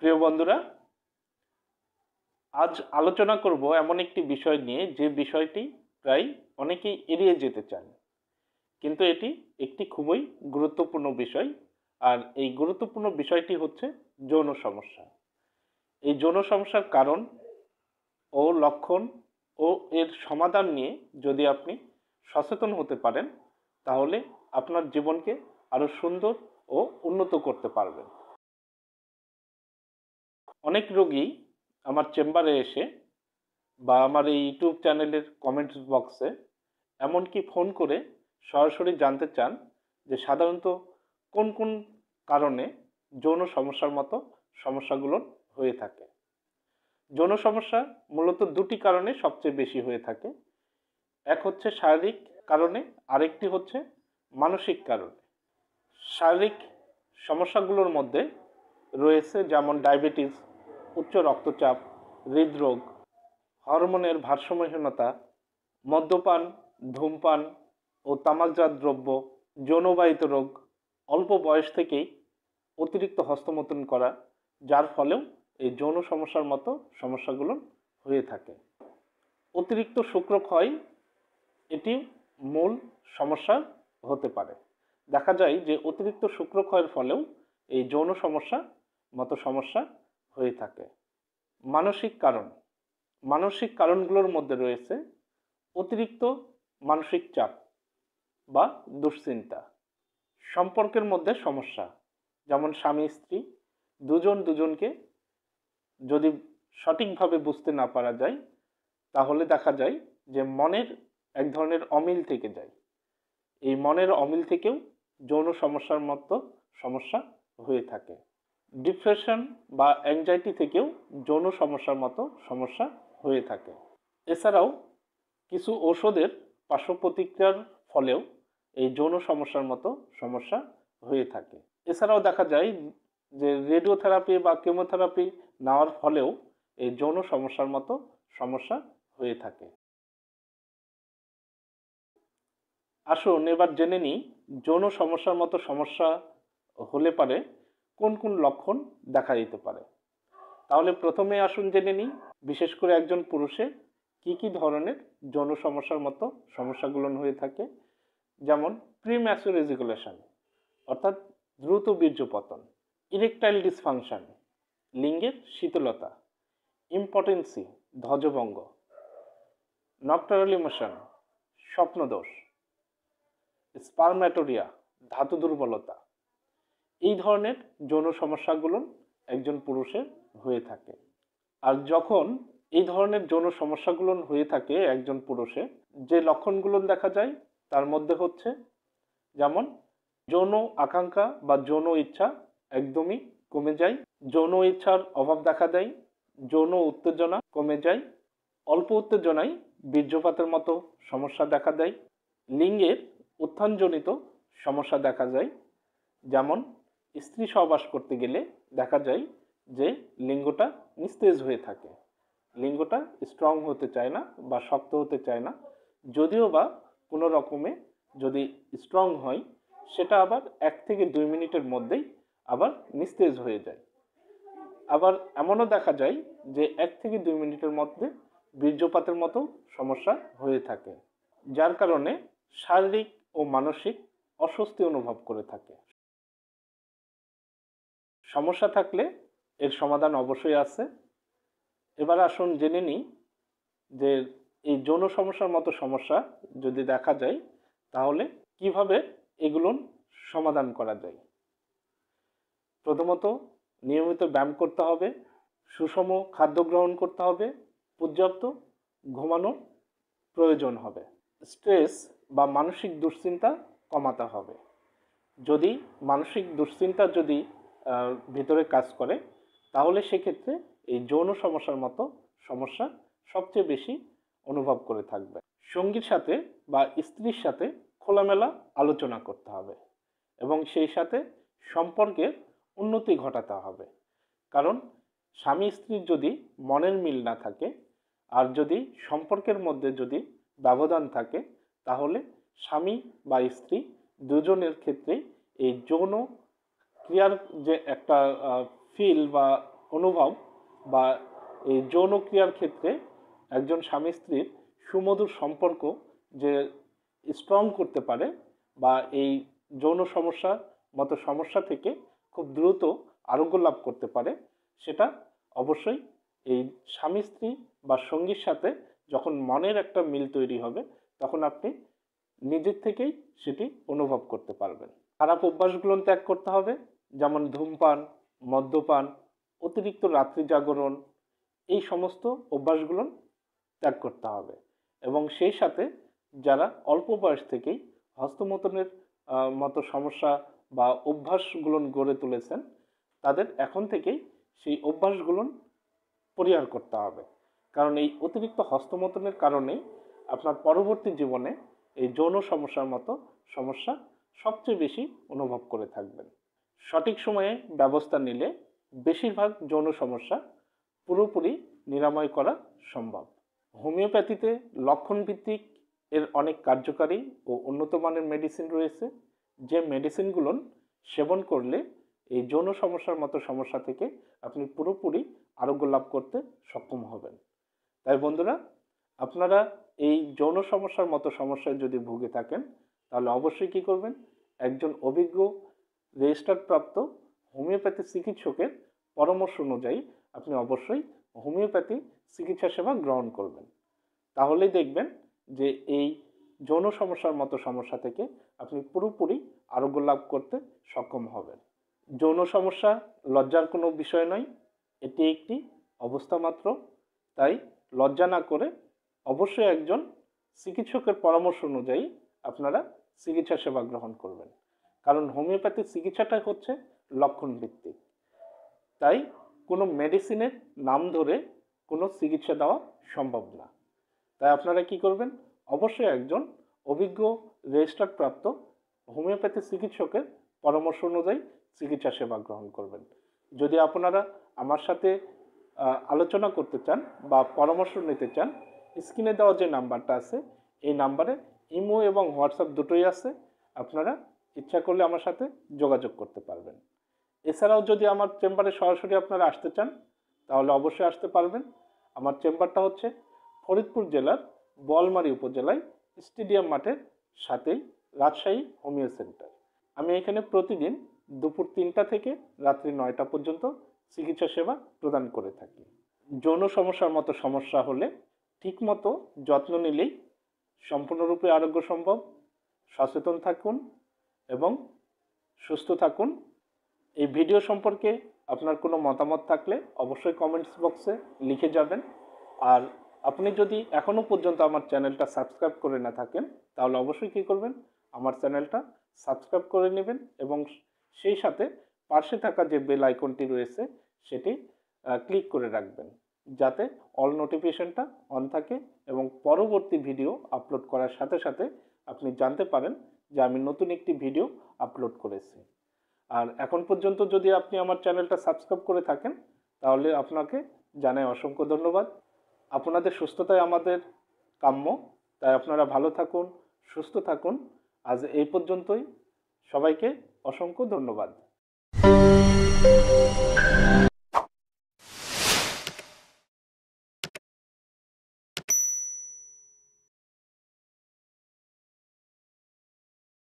প্রিয় বন্ধুরা, আজ আলোচনা করব এমন একটি বিষয় নিয়ে যে বিষয়টি প্রায় অনেকেই এড়িয়ে যেতে চান, কিন্তু এটি একটি খুবই গুরুত্বপূর্ণ বিষয়। আর এই গুরুত্বপূর্ণ বিষয়টি হচ্ছে যৌন সমস্যা। এই যৌন সমস্যার কারণ ও লক্ষণ ও এর সমাধান নিয়ে যদি আপনি সচেতন হতে পারেন, তাহলে আপনার জীবনকে আরো সুন্দর ও উন্নত করতে পারবেন। অনেক রোগী আমার চেম্বারে এসে বা আমার এই ইউটিউব চ্যানেলের কমেন্টস বক্সে এমনকি ফোন করে সরাসরি জানতে চান যে সাধারণত কোন কোন কারণে যৌন সমস্যার মতো সমস্যাগুলো হয়ে থাকে। যৌন সমস্যা মূলত দুটি কারণে সবচেয়ে বেশি হয়ে থাকে। এক হচ্ছে শারীরিক কারণে, আরেকটি হচ্ছে মানসিক কারণে। শারীরিক সমস্যাগুলোর মধ্যে রয়েছে যেমন ডায়াবেটিস, উচ্চ রক্তচাপ, হৃদরোগ, হরমোনের ভারসাম্যহীনতা, মদ্যপান, ধূমপান ও তামাকজাত দ্রব্য, যৌনবাহিত রোগ, অল্প বয়স থেকেই অতিরিক্ত হস্তমৈথুন করা, যার ফলেও এই যৌন সমস্যার মতো সমস্যাগুলো হয়ে থাকে। অতিরিক্ত শুক্রক্ষয় এটি মূল সমস্যা হতে পারে। দেখা যায় যে অতিরিক্ত শুক্রক্ষয়ের ফলেও এই যৌন সমস্যা মতো সমস্যা হয়ে থাকে। মানসিক কারণ, মানসিক কারণগুলোর মধ্যে রয়েছে অতিরিক্ত মানসিক চাপ বা দুশ্চিন্তা, সম্পর্কের মধ্যে সমস্যা, যেমন স্বামী স্ত্রী দুজন দুজনকে যদি সঠিকভাবে বুঝতে না পারা যায়, তাহলে দেখা যায় যে মনের এক ধরনের অমিল থেকে যায়। এই মনের অমিল থেকেও যৌন সমস্যার মতো সমস্যা হয়ে থাকে। ডিপ্রেশন বা অ্যাংজাইটি থেকেও যৌন সমস্যার মতো সমস্যা হয়ে থাকে। এছাড়াও কিছু ঔষধের পার্শ্ব প্রতিক্রিয়ার ফলেও এই যৌন সমস্যার মতো সমস্যা হয়ে থাকে। এছাড়াও দেখা যায় যে রেডিওথেরাপি বা কেমোথেরাপি নেওয়ার ফলেও এই যৌন সমস্যার মতো সমস্যা হয়ে থাকে। আসুন এবার জেনে নিই যৌন সমস্যার মতো সমস্যা হলে পারে কোন কোন লক্ষণ দেখা দিতে পারে। তাহলে প্রথমে আসুন জেনে নিই বিশেষ করে একজন পুরুষের কি কি ধরনের যৌন সমস্যার মতো সমস্যাগুলো হয়ে থাকে। যেমন প্রিম্যাচুর ইজাকুলেশন অর্থাৎ দ্রুত বীর্যপতন, ইরেকটাইল ডিসফাংশন লিঙ্গের শীতলতা, ইম্পটেন্সি ধ্বজভঙ্গ, নকটার্নাল ইমোশন স্বপ্নদোষ, স্পারম্যাটোরিয়া ধাতু দুর্বলতা, এই ধরনের যৌন সমস্যাগুলো একজন পুরুষের হয়ে থাকে। আর যখন এই ধরনের যৌন সমস্যাগুলো হয়ে থাকে একজন পুরুষের, যে লক্ষণগুলো দেখা যায় তার মধ্যে হচ্ছে যেমন যৌন আকাঙ্ক্ষা বা যৌন ইচ্ছা একদমই কমে যায়, যৌন ইচ্ছার অভাব দেখা দেয়, যৌন উত্তেজনা কমে যায়, অল্প উত্তেজনায় বীর্যপাতের মতো সমস্যা দেখা দেয়, লিঙ্গের উত্থানজনিত সমস্যা দেখা যায়, যেমন স্ত্রী সহবাস করতে গেলে দেখা যায় যে লিঙ্গটা নিস্তেজ হয়ে থাকে, লিঙ্গটা স্ট্রং হতে চায় না বা শক্ত হতে চায় না, যদিও বা কোনো রকমে যদি স্ট্রং হয় সেটা আবার 1 থেকে 2 মিনিটের মধ্যেই আবার নিস্তেজ হয়ে যায়। আবার এমনও দেখা যায় যে 1 থেকে 2 মিনিটের মধ্যে বীর্যপাতের মতো সমস্যা হয়ে থাকে, যার কারণে শারীরিক ও মানসিক অস্বস্তি অনুভব করে থাকে। সমস্যা থাকলে এর সমাধান অবশ্যই আছে। এবার আসুন জেনে নিই যে এই যৌন সমস্যার মতো সমস্যা যদি দেখা যায় তাহলে কিভাবে এগুলো সমাধান করা যায়। প্রথমত নিয়মিত ব্যায়াম করতে হবে, সুষম খাদ্য গ্রহণ করতে হবে, পর্যাপ্ত ঘুমানোর প্রয়োজন হবে, স্ট্রেস বা মানসিক দুশ্চিন্তা কমাতে হবে। যদি মানসিক দুশ্চিন্তা যদি ভিতরে কাজ করে তাহলে সেক্ষেত্রে এই যৌন সমস্যার মতো সমস্যা সবচেয়ে বেশি অনুভব করে থাকবে। সঙ্গীর সাথে বা স্ত্রীর সাথে খোলামেলা আলোচনা করতে হবে এবং সেই সাথে সম্পর্কের উন্নতি ঘটাতে হবে। কারণ স্বামী স্ত্রীর যদি মনের মিল না থাকে আর যদি সম্পর্কের মধ্যে যদি ব্যবধান থাকে, তাহলে স্বামী বা স্ত্রী দুজনের ক্ষেত্রেই এই যৌন ক্রিয়ার যে একটা ফিল বা অনুভব বা এই যৌন ক্রিয়ার ক্ষেত্রে একজন স্বামী স্ত্রীর সুমধুর সম্পর্ক যে স্ট্রং করতে পারে বা এই যৌন সমস্যার মতো সমস্যা থেকে খুব দ্রুত আরোগ্য লাভ করতে পারে, সেটা অবশ্যই এই স্বামী স্ত্রী বা সঙ্গীর সাথে যখন মনের একটা মিল তৈরি হবে তখন আপনি নিজের থেকেই সেটি অনুভব করতে পারবেন। খারাপ অভ্যাসগুলো ত্যাগ করতে হবে, যেমন ধূমপান, মদ্যপান, অতিরিক্ত রাত্রি জাগরণ, এই সমস্ত অভ্যাসগুলো ত্যাগ করতে হবে। এবং সেই সাথে যারা অল্প বয়স থেকেই হস্তমৈথুনের মতো সমস্যা বা অভ্যাসগুলো গড়ে তুলেছেন, তাদের এখন থেকেই সেই অভ্যাসগুলো পরিহার করতে হবে। কারণ এই অতিরিক্ত হস্তমৈথুনের কারণেই আপনার পরবর্তী জীবনে এই যৌন সমস্যার মতো সমস্যা সবচেয়ে বেশি অনুভব করে থাকবেন। সঠিক সময়ে ব্যবস্থা নিলে বেশিরভাগ যৌন সমস্যা পুরোপুরি নিরাময় করা সম্ভব। হোমিওপ্যাথিতে লক্ষণ ভিত্তিক এর অনেক কার্যকারী ও উন্নত মানের মেডিসিন রয়েছে, যে মেডিসিনগুলো সেবন করলে এই যৌন সমস্যার মতো সমস্যা থেকে আপনি পুরোপুরি আরোগ্য লাভ করতে সক্ষম হবেন। তাই বন্ধুরা, আপনারা এই যৌন সমস্যার মতো সমস্যায় যদি ভুগে থাকেন তাহলে অবশ্যই কি করবেন, একজন অভিজ্ঞ রেজিস্টার্ড প্রাপ্ত হোমিওপ্যাথি চিকিৎসকের পরামর্শ অনুযায়ী আপনি অবশ্যই হোমিওপ্যাথি চিকিৎসা সেবা গ্রহণ করবেন। তাহলেই দেখবেন যে এই যৌন সমস্যার মতো সমস্যা থেকে আপনি পুরোপুরি আরোগ্য লাভ করতে সক্ষম হবেন। যৌন সমস্যা লজ্জার কোনো বিষয় নয়, এটি একটি অবস্থা মাত্র। তাই লজ্জা না করে অবশ্যই একজন চিকিৎসকের পরামর্শ অনুযায়ী আপনারা চিকিৎসা সেবা গ্রহণ করবেন। কারণ হোমিওপ্যাথি চিকিৎসাটাই হচ্ছে লক্ষণ ভিত্তিক। তাই কোনো মেডিসিনের নাম ধরে কোনো চিকিৎসা দেওয়া সম্ভব না। তাই আপনারা কি করবেন, অবশ্যই একজন অভিজ্ঞ রেজিস্টার্ড প্রাপ্ত হোমিওপ্যাথি চিকিৎসকের পরামর্শ অনুযায়ী চিকিৎসা সেবা গ্রহণ করবেন। যদি আপনারা আমার সাথে আলোচনা করতে চান বা পরামর্শ নিতে চান, স্ক্রিনে দেওয়া যে নাম্বারটা আছে এই নাম্বারে ইমো এবং হোয়াটসঅ্যাপ দুটোই আছে, আপনারা ইচ্ছা করলে আমার সাথে যোগাযোগ করতে পারবেন। এছাড়াও যদি আমার চেম্বারে সরাসরি আপনারা আসতে চান তাহলে অবশ্যই আসতে পারবেন। আমার চেম্বারটা হচ্ছে ফরিদপুর জেলার বোয়ালমারী উপজেলায় স্টেডিয়াম মাঠের সাথেই রাজশাহী হোমিও সেন্টার। আমি এখানে প্রতিদিন দুপুর 3টা থেকে রাত্রি 9টা পর্যন্ত চিকিৎসা সেবা প্রদান করে থাকি। যৌন সমস্যার মতো সমস্যা হলে ঠিকমতো যত্ন নিলেই সম্পূর্ণরূপে আরোগ্য সম্ভব। সচেতন থাকুন এবং সুস্থ থাকুন। এই ভিডিও সম্পর্কে আপনার কোনো মতামত থাকলে অবশ্যই কমেন্টস বক্সে লিখে যাবেন। আর আপনি যদি এখনও পর্যন্ত আমার চ্যানেলটা সাবস্ক্রাইব করে না থাকেন তাহলে অবশ্যই কী করবেন, আমার চ্যানেলটা সাবস্ক্রাইব করে নেবেন এবং সেই সাথে পাশে থাকা যে বেল আইকনটি রয়েছে সেটি ক্লিক করে রাখবেন, যাতে অল নোটিফিকেশনটা অন থাকে এবং পরবর্তী ভিডিও আপলোড করার সাথে সাথে আপনি জানতে পারেন যে আমি নতুন একটি ভিডিও আপলোড করেছি। আর এখন পর্যন্ত যদি আপনি আমার চ্যানেলটা সাবস্ক্রাইব করে থাকেন তাহলে আপনাকে জানাই অসংখ্য ধন্যবাদ। আপনাদের সুস্থতাই আমাদের কাম্য, তাই আপনারা ভালো থাকুন, সুস্থ থাকুন। আজ এই পর্যন্তই। সবাইকে অসংখ্য ধন্যবাদ।